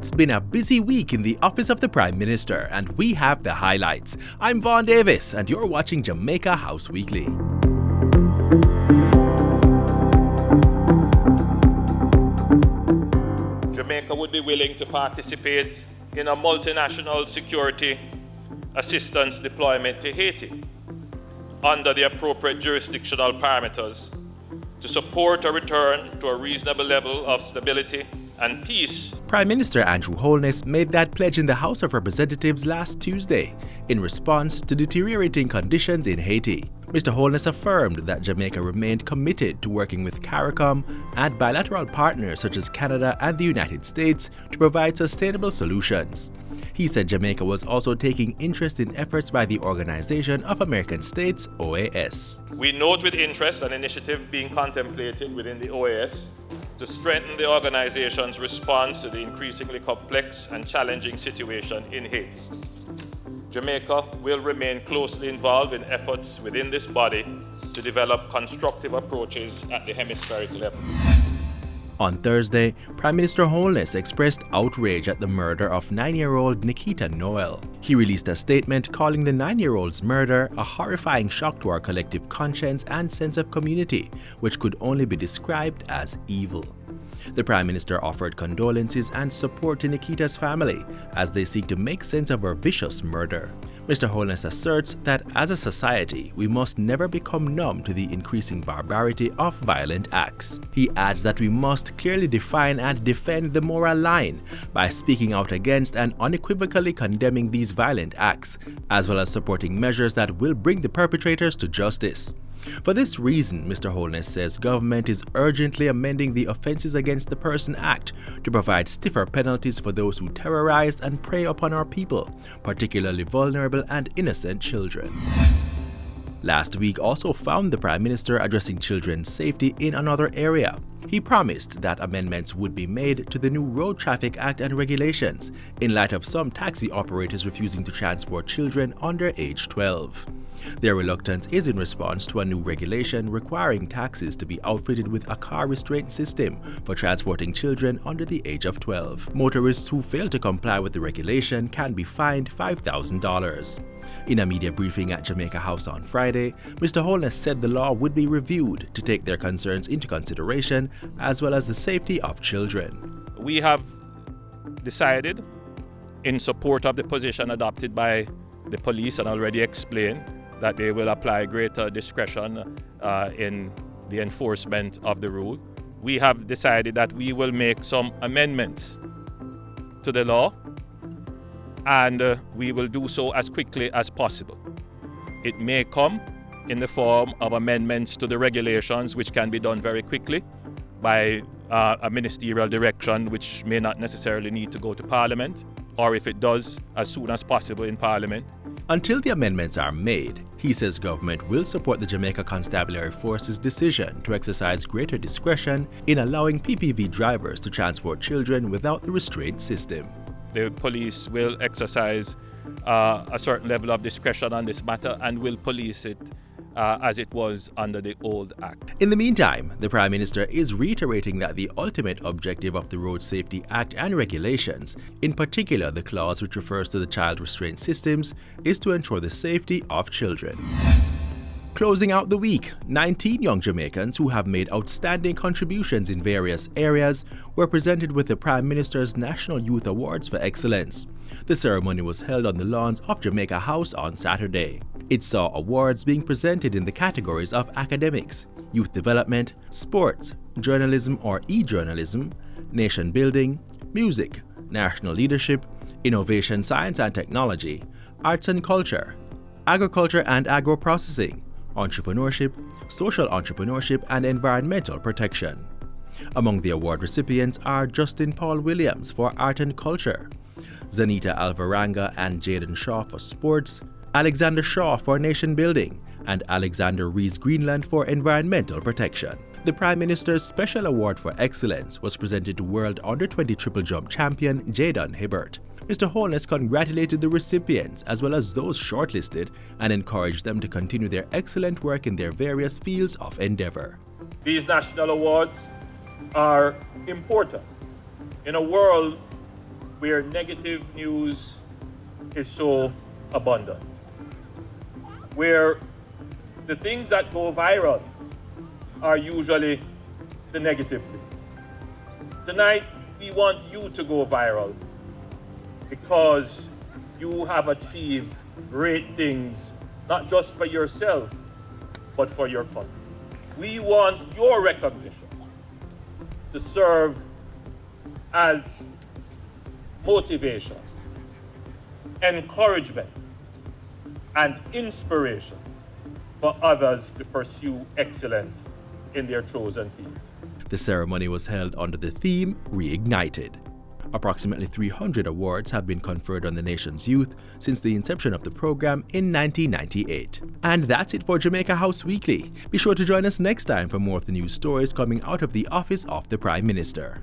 It's been a busy week in the office of the Prime Minister, and we have the highlights. I'm Vaughn Davis, and you're watching Jamaica House Weekly. Jamaica would be willing to participate in a multinational security assistance deployment to Haiti under the appropriate jurisdictional parameters to support a return to a reasonable level of stability and peace. Prime Minister Andrew Holness made that pledge in the House of Representatives last Tuesday in response to deteriorating conditions in Haiti. Mr. Holness affirmed that Jamaica remained committed to working with CARICOM and bilateral partners such as Canada and the United States to provide sustainable solutions. He said Jamaica was also taking interest in efforts by the Organization of American States, OAS. We note with interest an initiative being contemplated within the OAS to strengthen the organization's response to the increasingly complex and challenging situation in Haiti. Jamaica will remain closely involved in efforts within this body to develop constructive approaches at the hemispheric level. On Thursday, Prime Minister Holness expressed outrage at the murder of 9-year-old Nikita Noel. He released a statement calling the 9-year-old's murder a horrifying shock to our collective conscience and sense of community, which could only be described as evil. The Prime Minister offered condolences and support to Nikita's family as they seek to make sense of her vicious murder. Mr. Holness asserts that as a society, we must never become numb to the increasing barbarity of violent acts. He adds that we must clearly define and defend the moral line by speaking out against and unequivocally condemning these violent acts, as well as supporting measures that will bring the perpetrators to justice. For this reason, Mr. Holness says government is urgently amending the Offences Against the Person Act to provide stiffer penalties for those who terrorize and prey upon our people, particularly vulnerable and innocent children. Last week also found the Prime Minister addressing children's safety in another area. He promised that amendments would be made to the new Road Traffic Act and regulations in light of some taxi operators refusing to transport children under age 12. Their reluctance is in response to a new regulation requiring taxis to be outfitted with a car restraint system for transporting children under the age of 12. Motorists who fail to comply with the regulation can be fined $5,000. In a media briefing at Jamaica House on Friday, Mr. Holness said the law would be reviewed to take their concerns into consideration, as well as the safety of children. We have decided, in support of the position adopted by the police and already explained, that they will apply greater discretion in the enforcement of the rule. We have decided that we will make some amendments to the law, and we will do so as quickly as possible. It may come in the form of amendments to the regulations, which can be done very quickly by a ministerial direction, which may not necessarily need to go to Parliament, or if it does, as soon as possible in Parliament. Until the amendments are made, he says government will support the Jamaica Constabulary Force's decision to exercise greater discretion in allowing PPV drivers to transport children without the restraint system. The police will exercise a certain level of discretion on this matter and will police it as it was under the old act. In the meantime, the Prime Minister is reiterating that the ultimate objective of the Road Safety Act and regulations, in particular the clause which refers to the child restraint systems, is to ensure the safety of children. Closing out the week, 19 young Jamaicans who have made outstanding contributions in various areas were presented with the Prime Minister's National Youth Awards for Excellence. The ceremony was held on the lawns of Jamaica House on Saturday. It saw awards being presented in the categories of academics, youth development, sports, journalism or e-journalism, nation building, music, national leadership, innovation, science and technology, arts and culture, agriculture and agro-processing, entrepreneurship, social entrepreneurship, and environmental protection. Among the award recipients are Justin Paul Williams for art and culture, Zanita Alvaranga and Jaden Shaw for sports, Alexander Shaw for nation building, and Alexander Rees Greenland for environmental protection. The Prime Minister's Special Award for Excellence was presented to World Under-20 Triple Jump champion Jaden Hibbert. Mr. Holness congratulated the recipients as well as those shortlisted and encouraged them to continue their excellent work in their various fields of endeavor. These national awards are important in a world where negative news is so abundant, where the things that go viral are usually the negative things. Tonight, we want you to go viral because you have achieved great things, not just for yourself, but for your country. We want your recognition to serve as motivation, encouragement, and inspiration for others to pursue excellence in their chosen fields. The ceremony was held under the theme Reignited. Approximately 300 awards have been conferred on the nation's youth since the inception of the program in 1998. And that's it for Jamaica House Weekly. Be sure to join us next time for more of the news stories coming out of the office of the Prime Minister.